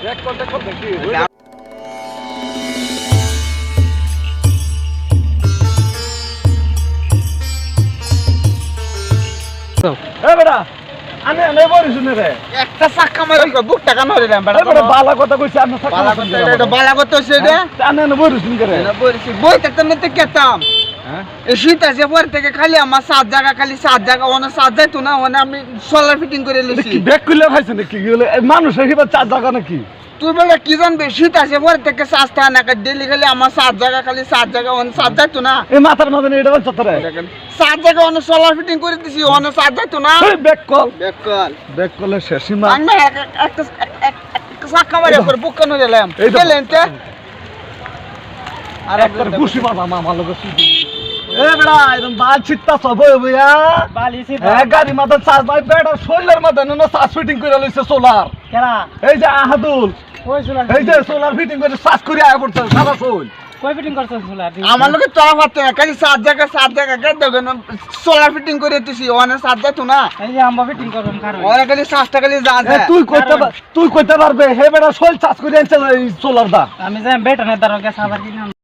দেখো দেখি এ বেটা আমি এনে বলি শুনে রে একটা চাক্কা মারে বুক টাকা মারে রে এ বেটা বালা কথা কইছি আমি বালা কথা এটা বালা কথা হইছে রে আমি এনে বলি শুনে রে না বলছি বই থাকতে না কেতাম হ্যাঁ এই শীত আছে পর থেকে খালি আমার 7 জায়গা খালি 7 জায়গা ওনা 7 যাইতো না ওনা আমি সোলার ফিটিং করে লইছি কি ব্যাগ খুলে খাইছ নাকি কি হলো মানুষের হিবা চার জায়গা নাকি তুই বলে কি জানবে শীত আছে পর থেকে 7 টাকা না ডেলি খালি আমার 7 জায়গা খালি 7 জায়গা ওনা 7 যাইতো না এই মাথার মধ্যে এটা বলছ তোরে 7 জায়গা ওনা সোলার ফিটিং করে দিছি ওনা 7 যাইতো না এই ব্যাগ কল বেকল ব্যাগ কলে শেষিমা আমি একটা চাক্কা মারে করে বুক কেন দিলাম এই তো। গেলেন তে আর একটা খুশি মাথা মামা লগে সুদি এ বেড়া এরকম বাল ছিটতা সব হই বইয়া বালি সে হ্যাঁ গাড়ি মাথা চার্জ ভাই বেড়া শৈলের মাথা না চার্জ ফিটিং করে লইছে সোলার কেরা এই যে আহাদুল কই সোলার এই যে সোলার ফিটিং করে চার্জ করে আয়া পড়ছে সারা শৈল কই ফিটিং করছস সোলার আমার লগে তো পারতে না খালি 7 জায়গা গেট দেবেন সোলার ফিটিং করে দিছি ওনা 7 যাইতো না এই যে আমরা ফিটিং করব কারণ ওরা খালি 7 টাকা খালি যা এ তুই কইতে পারবে হে বেড়া শৈল চার্জ করে আনছে এই সোলার দা আমি যাই বেটনের দ্বারা গ্যাস আবার কিনা